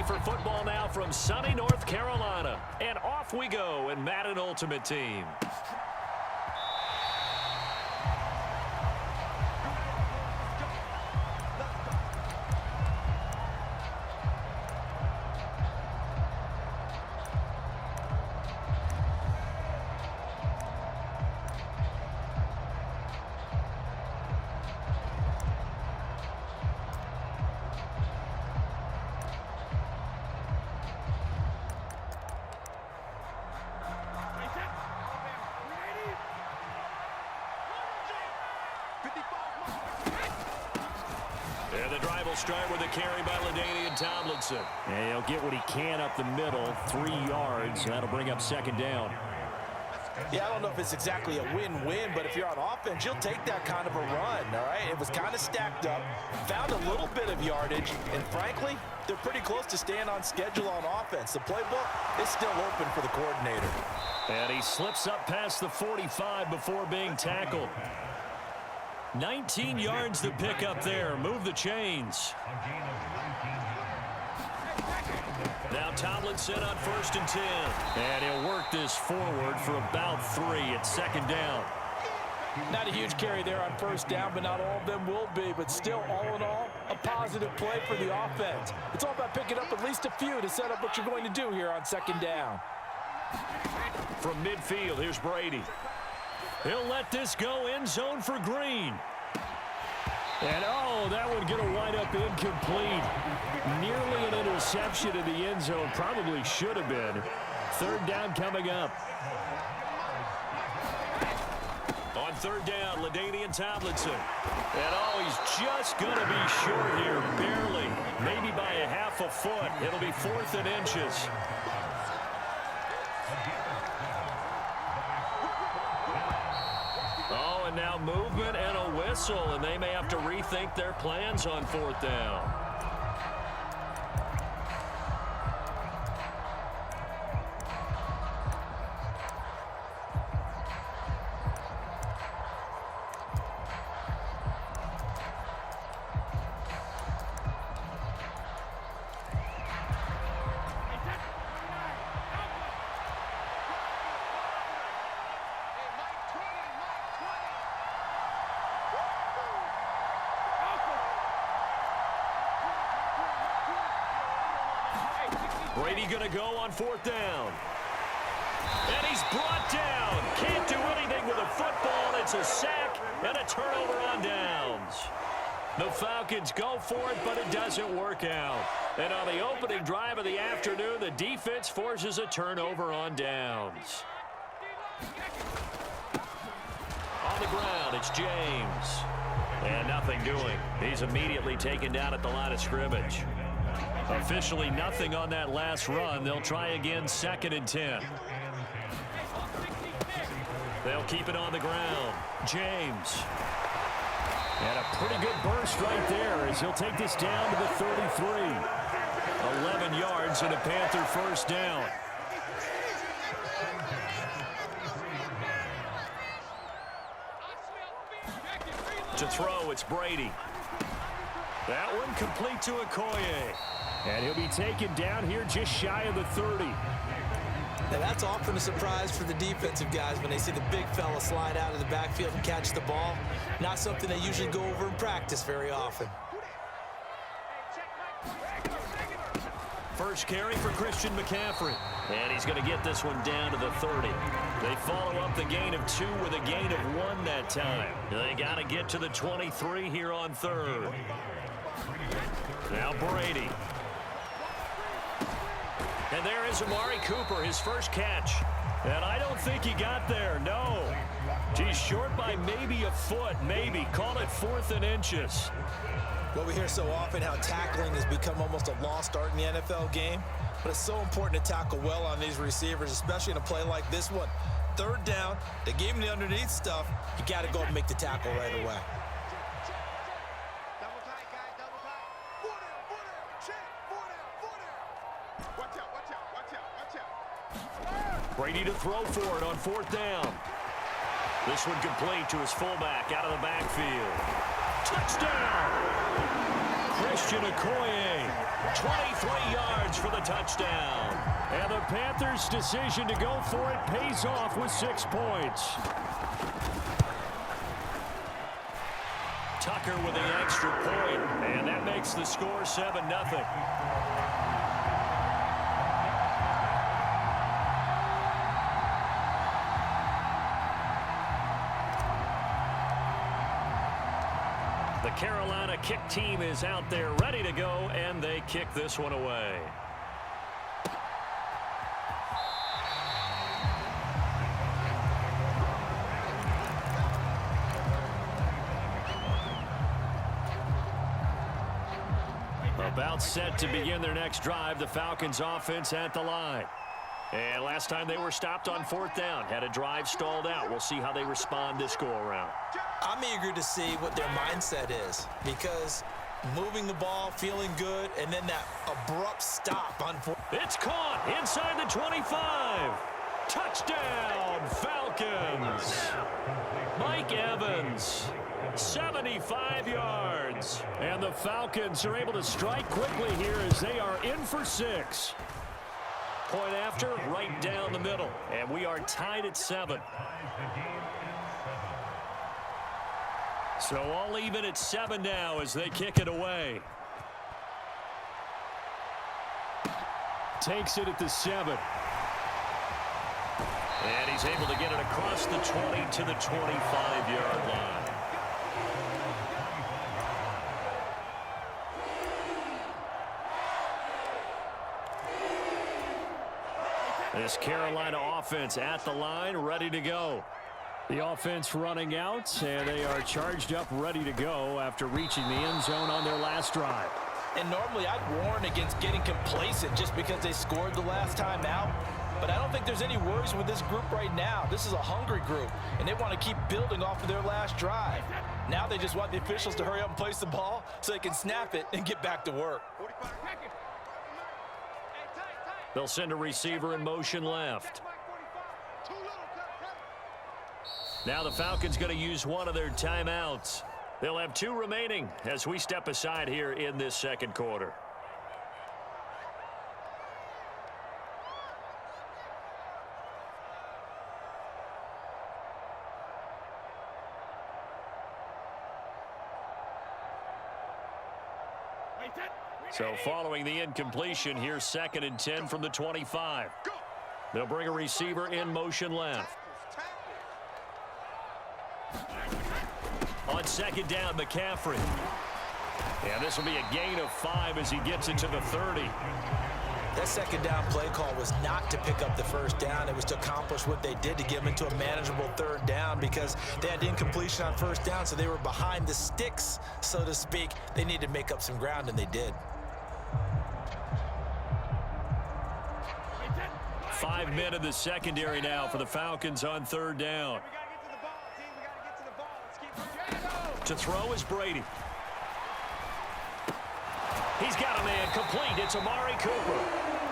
for football now from sunny North Carolina. And off we go in Madden Ultimate Team. And the drive will start with a carry by LaDainian Tomlinson. And he'll get what he can up the middle, 3 yards. That'll bring up second down. Yeah, I don't know if it's exactly a win-win, but if you're on offense, you'll take that kind of a run, all right? It was kind of stacked up, found a little bit of yardage, and frankly, they're pretty close to staying on schedule on offense. The playbook is still open for the coordinator. And he slips up past the 45 before being tackled. 19 yards to pick up there. Move the chains. Now Tomlinson on 1st and 10. And he'll work this forward for about 3 at second down. Not a huge carry there on 1st down, but not all of them will be. But still, all in all, a positive play for the offense. It's all about picking up at least a few to set up what you're going to do here on 2nd down. From midfield, here's Brady. He'll let this go end zone for Green. And, oh, that would get a wind-up incomplete. Nearly an interception in the end zone. Probably should have been. 3rd down coming up. On 3rd down, LaDainian Tomlinson. And, oh, he's just going to be short here, barely. Maybe by a half a foot. It'll be 4th and inches. And now movement and a whistle, and they may have to rethink their plans on 4th down. Brady going to go on 4th down. And he's brought down. Can't do anything with a football. It's a sack and a turnover on downs. The Falcons go for it, but it doesn't work out. And on the opening drive of the afternoon, the defense forces a turnover on downs. On the ground, it's James. And nothing doing. He's immediately taken down at the line of scrimmage. Officially nothing on that last run. They'll try again 2nd and 10. They'll keep it on the ground. James. And a pretty good burst right there as he'll take this down to the 33. 11 yards and a Panther 1st down. To throw, it's Brady. That one complete to Okoye. And he'll be taken down here just shy of the 30. Now that's often a surprise for the defensive guys when they see the big fella slide out of the backfield and catch the ball. Not something they usually go over in practice very often. First carry for Christian McCaffrey. And he's going to get this one down to the 30. They follow up the gain of 2 with a gain of 1 that time. They got to get to the 23 here on 3rd. Now Brady. And there is Amari Cooper, his first catch. And I don't think he got there, no. He's short by maybe a foot, maybe. Call it 4th and inches. Well, we hear so often how tackling has become almost a lost art in the NFL game. But it's so important to tackle well on these receivers, especially in a play like this one. 3rd down, they gave him the underneath stuff. You got to go and make the tackle right away. Brady to throw for it on 4th down. This one complete to his fullback out of the backfield. Touchdown! Christian Okoye, 23 yards for the touchdown. And the Panthers' decision to go for it pays off with 6 points. Tucker with the extra point, and that makes the score 7-0. The Carolina kick team is out there ready to go, and they kick this one away. About set to begin their next drive, the Falcons offense at the line. And last time they were stopped on 4th down, had a drive stalled out. We'll see how they respond this go-around. I'm eager to see what their mindset is, because moving the ball, feeling good, and then that abrupt stop on 4th. It's caught inside the 25. Touchdown, Falcons. Mike Evans, 75 yards. And the Falcons are able to strike quickly here as they are in for 6. Point after, right down the middle. And we are tied at 7. So all even at 7 now as they kick it away. Takes it at the 7. And he's able to get it across the 20 to the 25-yard line. This Carolina offense at the line, ready to go. The offense running out, and they are charged up, ready to go after reaching the end zone on their last drive. And normally I'd warn against getting complacent just because they scored the last time out. But I don't think there's any worries with this group right now. This is a hungry group, and they want to keep building off of their last drive. Now they just want the officials to hurry up and place the ball so they can snap it and get back to work. They'll send a receiver in motion left. Now the Falcons going to use one of their timeouts. They'll have 2 remaining as we step aside here in this second quarter. So following the incompletion, here's 2nd and 10 from the 25. They'll bring a receiver in motion left. On 2nd down, McCaffrey. And this will be a gain of 5 as he gets it to the 30. That 2nd down play call was not to pick up the 1st down. It was to accomplish what they did to get them into a manageable 3rd down because they had incompletion on 1st down, so they were behind the sticks, so to speak. They needed to make up some ground, and they did. 5 men in the secondary now for the Falcons on 3rd down. To throw is Brady. He's got a man complete. It's Amari Cooper.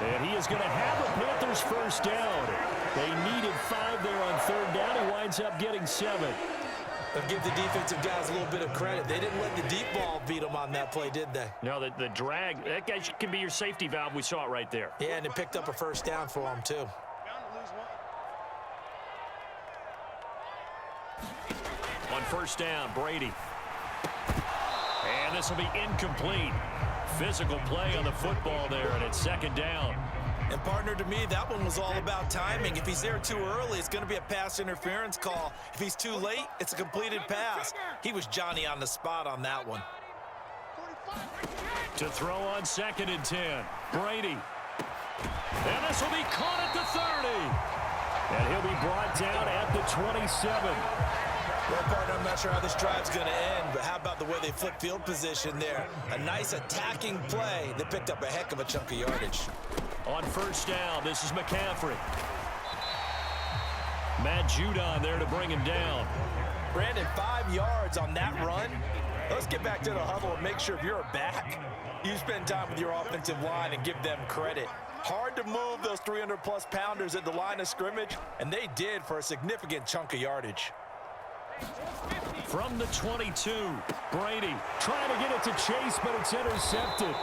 And he is going to have the Panthers' 1st down. They needed 5 there on 3rd down. He winds up getting 7. They'll give the defensive guys a little bit of credit. They didn't let the deep ball beat them on that play, did they? No, the drag, that guy can be your safety valve. We saw it right there. Yeah, and it picked up a 1st down for them, too. On 1st down, Brady. And this will be incomplete. Physical play on the football there, and it's 2nd down. And, partner, to me, that one was all about timing. If he's there too early, it's going to be a pass interference call. If he's too late, it's a completed pass. He was Johnny on the spot on that one. To throw on 2nd and 10, Brady. And this will be caught at the 30. And he'll be brought down at the 27. Well, partner, I'm not sure how this drive's going to end, but how about the way they flip field position there? A nice attacking play that picked up a heck of a chunk of yardage. On 1st down, this is McCaffrey. Matt Judon there to bring him down. Brandon, 5 yards on that run. Let's get back to the huddle and make sure if you're a back, you spend time with your offensive line and give them credit. Hard to move those 300-plus pounders at the line of scrimmage, and they did for a significant chunk of yardage. From the 22, Brady trying to get it to Chase, but it's intercepted.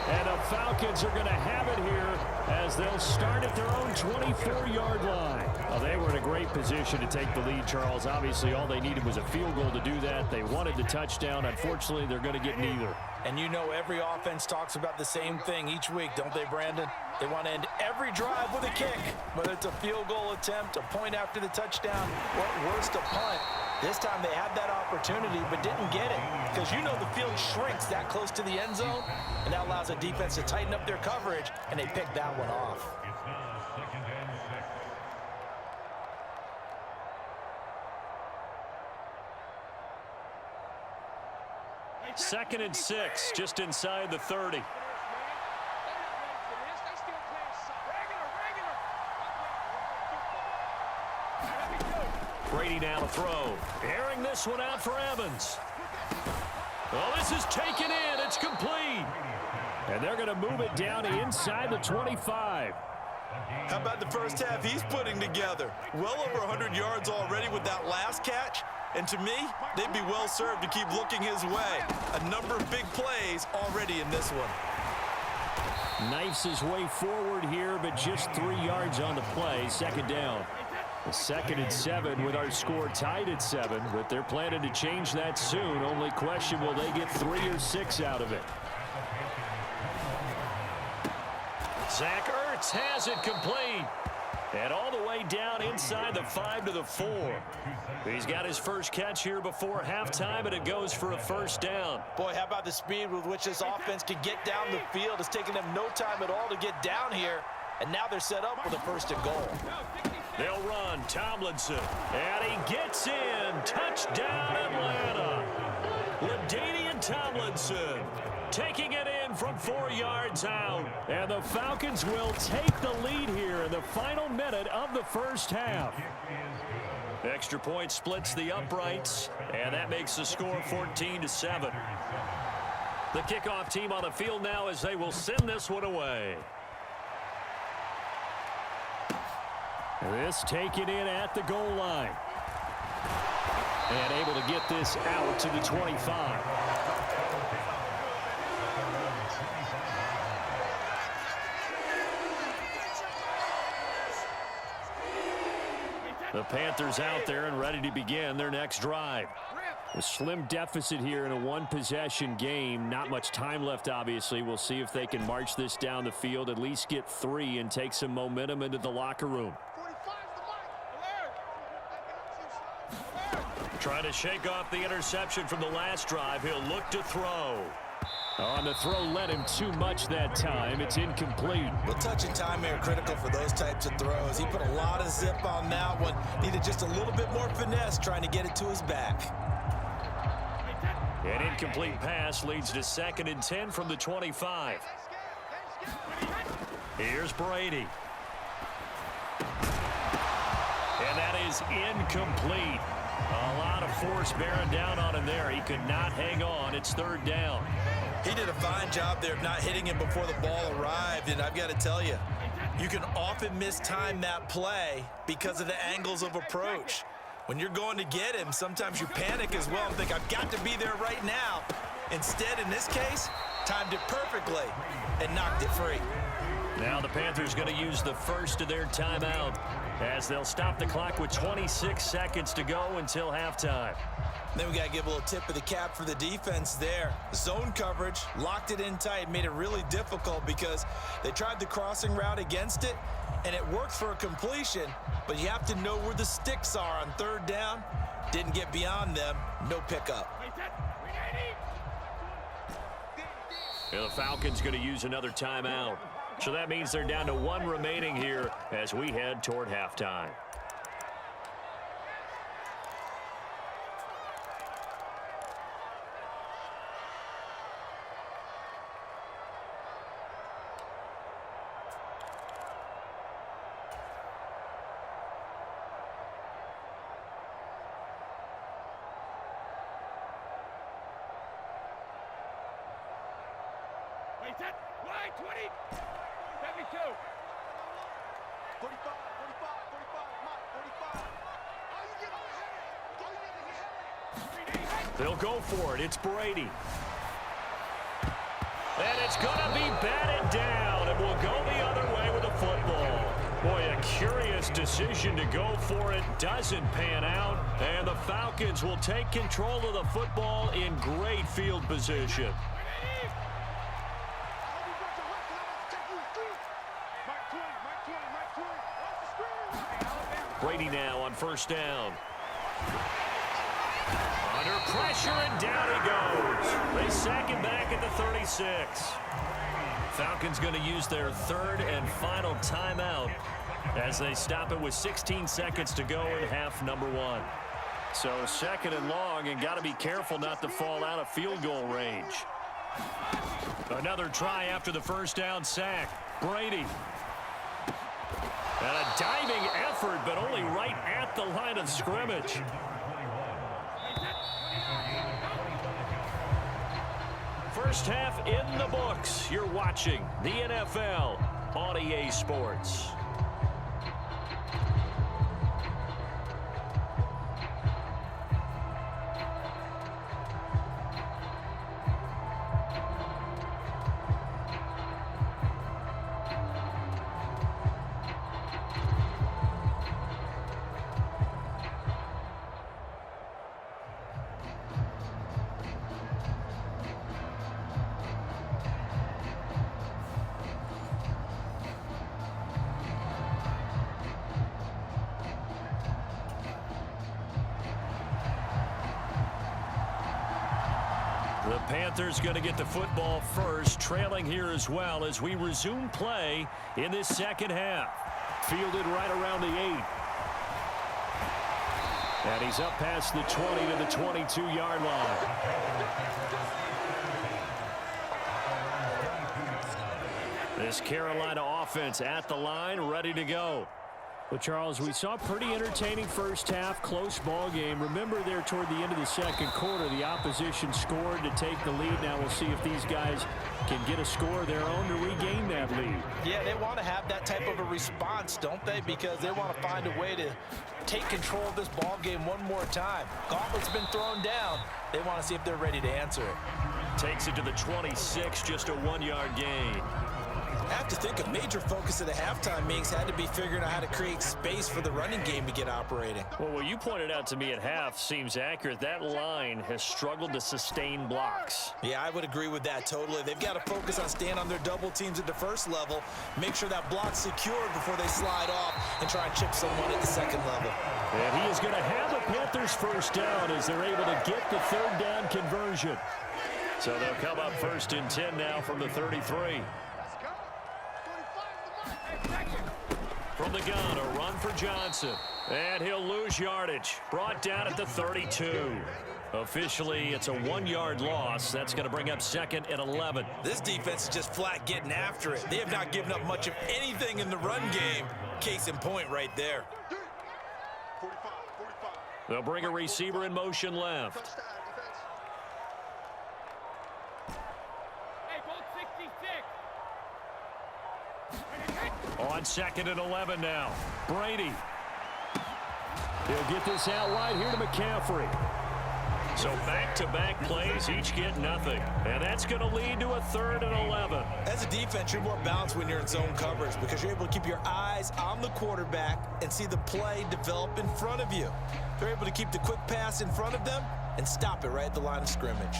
And the Falcons are going to have it here as they'll start at their own 24-yard line. Well, they were in a great position to take the lead, Charles. Obviously, all they needed was a field goal to do that. They wanted the touchdown. Unfortunately, they're going to get neither. And you know every offense talks about the same thing each week, don't they, Brandon? They want to end every drive with a kick, whether it's a field goal attempt, a point after the touchdown, or worse, a punt. This time they had that opportunity but didn't get it because you know the field shrinks that close to the end zone, and that allows the defense to tighten up their coverage, and they picked that one off. Second and 6, just inside the 30. Brady now to throw. Airing this one out for Evans. Oh, this is taken in. It's complete. And they're going to move it down to inside the 25. How about the first half he's putting together? Well over 100 yards already with that last catch. And to me, they'd be well served to keep looking his way. A number of big plays already in this one. Knifes his way forward here, but just 3 yards on the play. Second down. The 2nd and 7 with our score tied at 7, but they're planning to change that soon. Only question, will they get 3 or 6 out of it? Zach Ertz has it complete. And all the way down inside the 5 to the 4. He's got his first catch here before halftime, and it goes for a first down. Boy, how about the speed with which this offense can get down the field? It's taken them no time at all to get down here, and now they're set up for the first and goal. They'll run Tomlinson, and he gets in. Touchdown, Atlanta. LaDainian Tomlinson taking it in from 4 yards out. And the Falcons will take the lead here in the final minute of the first half. Extra point splits the uprights, and that makes the score 14-7. The kickoff team on the field now as they will send this one away. This taken in at the goal line. And able to get this out to the 25. The Panthers out there and ready to begin their next drive. A slim deficit here in a one-possession game. Not much time left, obviously. We'll see if they can march this down the field, at least get 3 and take some momentum into the locker room. Trying to shake off the interception from the last drive. He'll look to throw. On the throw, led him too much that time. It's incomplete. Well, touch and time are critical for those types of throws. He put a lot of zip on that one. Needed just a little bit more finesse trying to get it to his back. An incomplete pass leads to 2nd and 10 from the 25. Here's Brady. And that is incomplete. A lot of force bearing down on him there. He could not hang on. It's 3rd down. He did a fine job there of not hitting him before the ball arrived, and I've got to tell you, you can often mistime that play because of the angles of approach. When you're going to get him, sometimes you panic as well and think, I've got to be there right now. Instead, in this case, timed it perfectly and knocked it free. Now the Panthers going to use the first of their timeout as they'll stop the clock with 26 seconds to go until halftime. Then we got to give a little tip of the cap for the defense there. Zone coverage, locked it in tight, made it really difficult because they tried the crossing route against it, and it worked for a completion, but you have to know where the sticks are on 3rd down. Didn't get beyond them, no pickup. Yeah, the Falcons going to use another timeout. So that means they're down to 1 remaining here as we head toward halftime. Wide 20, 72. 45, 45, 45, 45. All you get They'll go for it. It's Brady. And it's going to be batted down, and we'll go the other way with the football. Boy, a curious decision to go for it. Doesn't pan out, and the Falcons will take control of the football in great field position. Brady now on first down. Under pressure, and down he goes. They sack him back at the 36. Falcons going to use their third and final timeout as they stop it with 16 seconds to go in half number one. So second and long, and got to be careful not to fall out of field goal range. Another try after the first down sack. Brady. And a diving effort, but only right at the line of scrimmage. First half in the books. You're watching the NFL on EA Sports. The Panthers going to get the football first, trailing here as well as we resume play in this second half. Fielded right around the 8. And he's up past the 20 to the 22-yard line. This Carolina offense at the line, ready to go. Well, Charles, we saw a pretty entertaining first half, close ball game. Remember there toward the end of the second quarter, the opposition scored to take the lead. Now we'll see if these guys can get a score of their own to regain that lead. Yeah, they want to have that type of a response, don't they? Because they want to find a way to take control of this ball game one more time. Gauntlet's been thrown down. They want to see if they're ready to answer it. Takes it to the 26, just a 1-yard gain. I have to think a major focus of the halftime meetings had to be figuring out how to create space for the running game to get operating. Well, what you pointed out to me at half seems accurate. That line has struggled to sustain blocks. Yeah, I would agree with that totally. They've got to focus on staying on their double teams at the first level, make sure that block's secured before they slide off and try and chip someone at the second level. And he is going to have the Panthers first down as they're able to get the third down conversion. So they'll come up first and 10 now from the 33. From the gun, a run for Johnson. And he'll lose yardage. Brought down at the 32. Officially, it's a 1-yard loss. That's going to bring up second and 11. This defense is just flat getting after it. They have not given up much of anything in the run game. Case in point right there. They'll bring a receiver in motion left. On second and 11 now. Brady. He'll get this out wide here to McCaffrey. So back-to-back plays, each get nothing. And that's going to lead to a third and 11. As a defense, you're more balanced when you're in zone coverage because you're able to keep your eyes on the quarterback and see the play develop in front of you. They're able to keep the quick pass in front of them and stop it right at the line of scrimmage.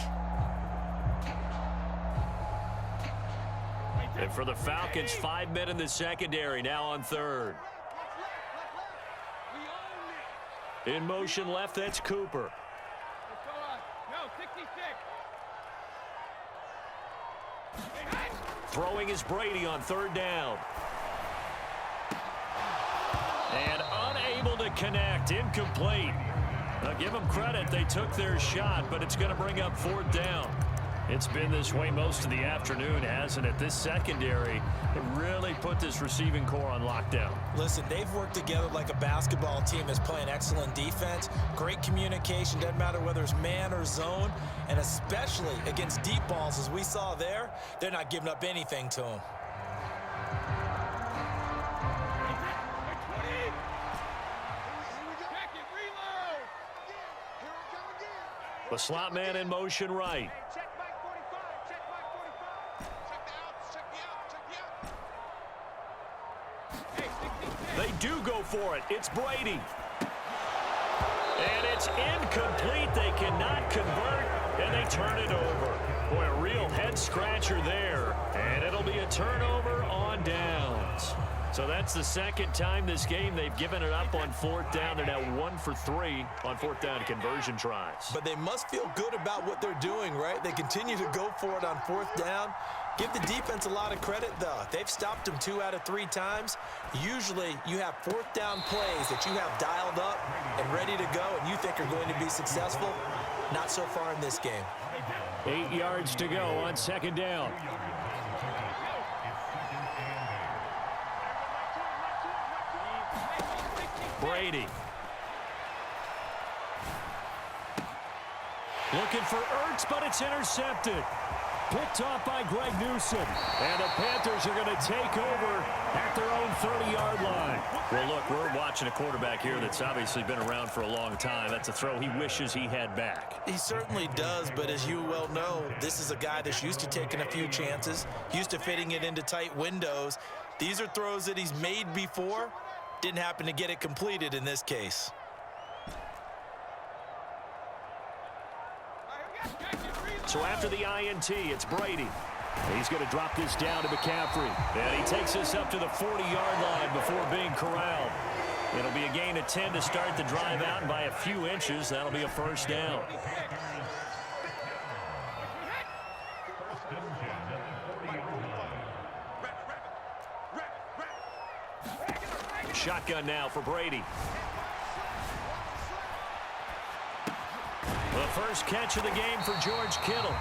And for the Falcons, 5 men in the secondary, now on third. In motion left, that's Cooper. Throwing is Brady on third down. And unable to connect, incomplete. Now give them credit, they took their shot, but it's going to bring up fourth down. It's been this way most of the afternoon, hasn't it? This secondary, it really put this receiving core on lockdown. Listen, they've worked together like a basketball team that's playing excellent defense. Great communication, doesn't matter whether it's man or zone, and especially against deep balls, as we saw there, they're not giving up anything to them. The slot man in motion right. Check back 45. Check back 45. Check the out. Check the out. Hey, 16. They do go for it. It's Brady. And it's incomplete. They cannot convert, and they turn it over. Boy, a real head-scratcher there. And it'll be a turnover on downs. So that's the second time this game they've given it up on fourth down. They're now 1 for 3 on fourth down conversion tries. But they must feel good about what they're doing, right? They continue to go for it on fourth down. Give the defense a lot of credit, though. They've stopped them 2 out of 3 times. Usually, you have fourth down plays that you have dialed up and ready to go, and you think are going to be successful. Not so far in this game. 8 yards to go on second down. Brady. Looking for Ertz, but it's intercepted. Picked off by Greg Newsome. And the Panthers are going to take over at their own 30-yard line. Well, look, we're watching a quarterback here that's obviously been around for a long time. That's a throw he wishes he had back. He certainly does, but as you well know, this is a guy that's used to taking a few chances, used to fitting it into tight windows. These are throws that he's made before. Didn't happen to get it completed in this case. So after the INT, it's Brady. He's going to drop this down to McCaffrey. And he takes us up to the 40-yard line before being corralled. It'll be a gain of 10 to start the drive out, and by a few inches, that'll be a first down. Shotgun now for Brady. The first catch of the game for George Kittle.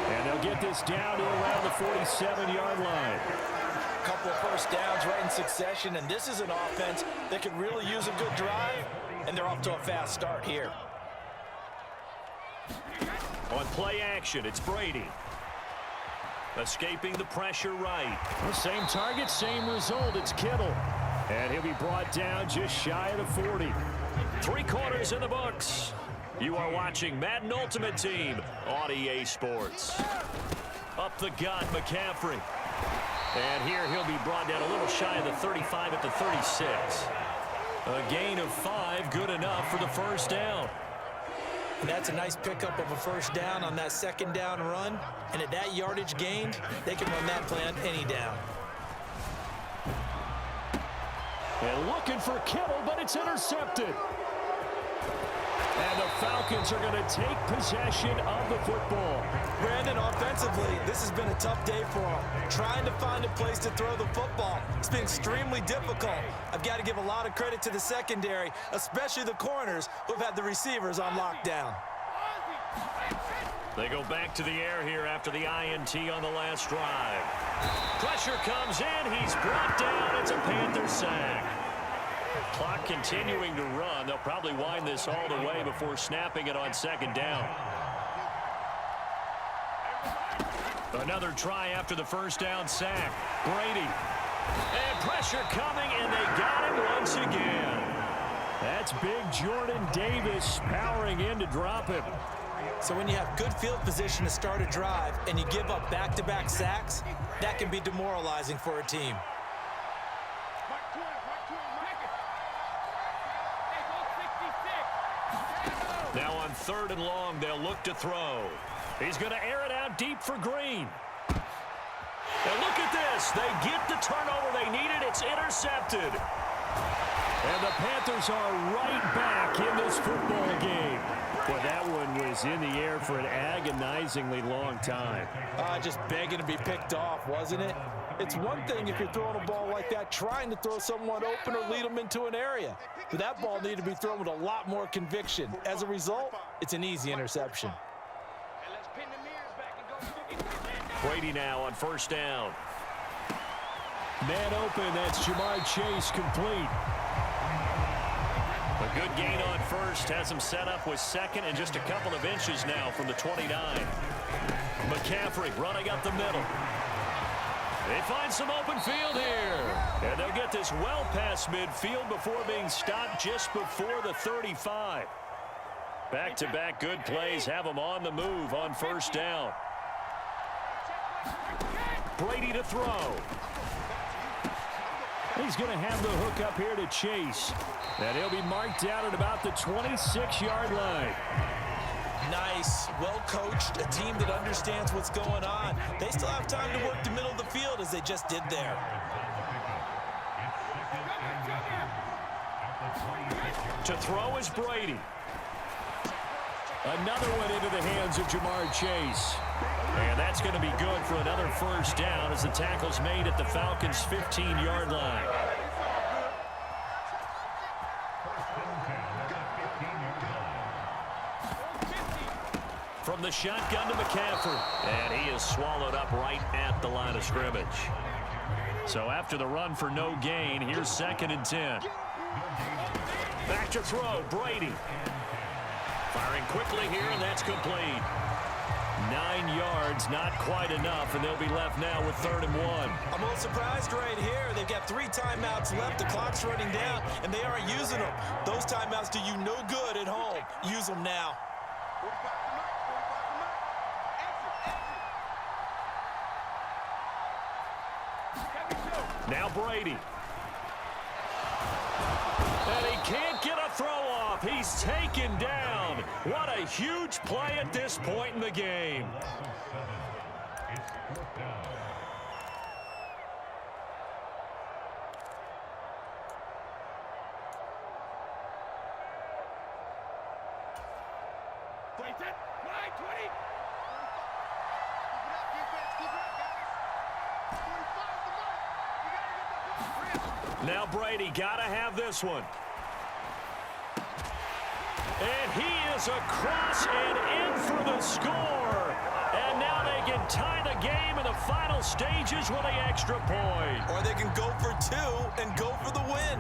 And they'll get this down to around the 47-yard line. A couple of first downs right in succession, and this is an offense that could really use a good drive, and they're off to a fast start here. On play action, it's Brady. Escaping the pressure right. The same target, same result. It's Kittle. And he'll be brought down just shy of the 40. 3 quarters in the books. You are watching Madden Ultimate Team on EA Sports. Up the gut, McCaffrey. And here he'll be brought down a little shy of the 35 at the 36. A gain of 5, good enough for the first down. And that's a nice pickup of a first down on that second down run. And at that yardage gained, they can run that play on any down. And looking for Kittle, but it's intercepted. And the Falcons are going to take possession of the football. Brandon, offensively, this has been a tough day for them. Trying to find a place to throw the football. It's been extremely difficult. I've got to give a lot of credit to the secondary, especially the corners who have had the receivers on lockdown. They go back to the air here after the INT on the last drive. Pressure comes in. He's brought down. It's a Panther sack. Clock continuing to run. They'll probably wind this all the way before snapping it on second down. Another try after the first down sack. Brady. And pressure coming, and they got him once again. That's big Jordan Davis powering in to drop him. So when you have good field position to start a drive and you give up back-to-back sacks, that can be demoralizing for a team. Now on 3rd and long, they'll look to throw. He's going to air it out deep for Green. And look at this. They get the turnover they needed. It's intercepted. And the Panthers are right back in this football game. Boy, that one was in the air for an agonizingly long time. Just begging to be picked off, wasn't it? It's one thing if you're throwing a ball like that, trying to throw someone open or lead them into an area. But that ball needed to be thrown with a lot more conviction. As a result, it's an easy interception. Brady now on first down. Man open, that's Jamar Chase complete. A good gain on first, has him set up with second and just a couple of inches now from the 29. McCaffrey running up the middle. They find some open field here. And they'll get this well past midfield before being stopped just before the 35. Back-to-back good plays have them on the move on first down. Brady to throw. He's going to have the hook up here to Chase. And he'll be marked down at about the 26-yard line. Nice, well-coached, a team that understands what's going on. They still have time to work the middle of the field as they just did there. To throw is Brady. Another one into the hands of Jamar Chase. And that's going to be good for another first down as the tackle's made at the Falcons' 15-yard line. From the shotgun to McCaffrey. And he is swallowed up right at the line of scrimmage. So after the run for no gain, here's 2nd and 10. Back to throw, Brady. Firing quickly here, and that's complete. 9 yards, not quite enough, and they'll be left now with 3rd and 1. I'm a little surprised right here. They've got 3 timeouts left. The clock's running down, and they aren't using them. Those timeouts do you no good at home. Use them now. Now Brady. And he can't get a throw off. He's taken down. What a huge play at this point in the game. Now Brady got to have this one. And he is across and in for the score. And now they can tie the game in the final stages with an extra point. Or they can go for 2 and go for the win.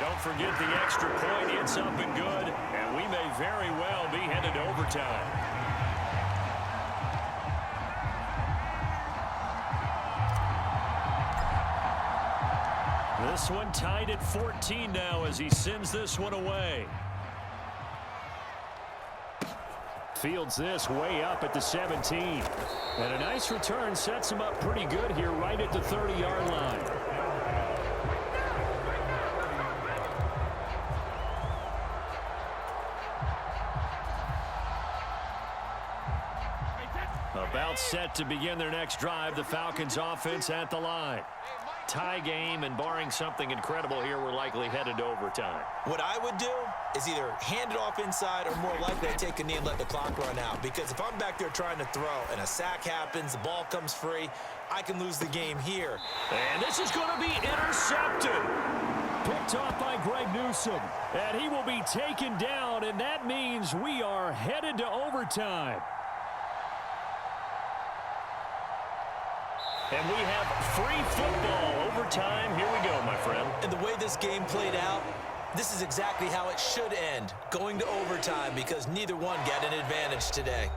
Don't forget the extra point. It's up and good. And we may very well be headed to overtime. This one tied at 14 now as he sends this one away. Fields this way up at the 17. And a nice return sets him up pretty good here right at the 30-yard line. About set to begin their next drive. The Falcons offense at the line. Tie game, and barring something incredible here, we're likely headed to overtime. What I would do is either hand it off inside or more likely I take a knee and let the clock run out. Because if I'm back there trying to throw and a sack happens, the ball comes free, I can lose the game here. And this is going to be intercepted. Picked off by Greg Newsome. And he will be taken down, and that means we are headed to overtime. And we have free football overtime. Here we go, my friend. And the way this game played out, this is exactly how it should end, going to overtime, because neither one got an advantage today.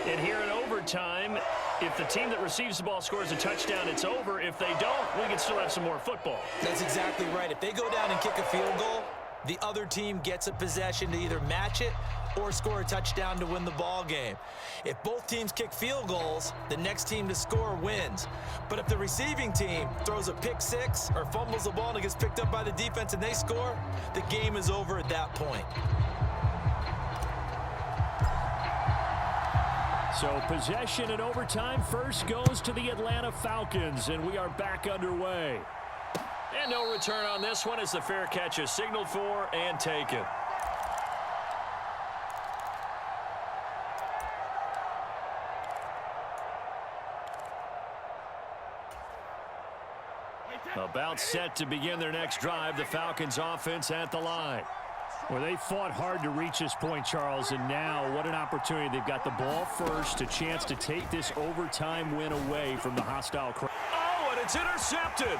And here in overtime, if the team that receives the ball scores a touchdown, it's over. If they don't, we can still have some more football. That's exactly right. If they go down and kick a field goal, the other team gets a possession to either match it or score a touchdown to win the ball game. If both teams kick field goals, the next team to score wins. But if the receiving team throws a pick six or fumbles the ball and it gets picked up by the defense and they score, the game is over at that point. So possession in overtime first goes to the Atlanta Falcons, and we are back underway. And no return on this one as the fair catch is signaled for and taken. About set to begin their next drive, the Falcons offense at the line. Well, they fought hard to reach this point, Charles, and now what an opportunity. They've got the ball first, a chance to take this overtime win away from the hostile crowd. Oh, and it's intercepted.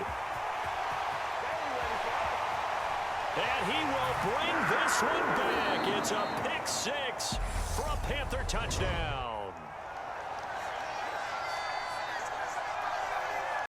And he will bring this one back. It's a pick six for a Panther touchdown.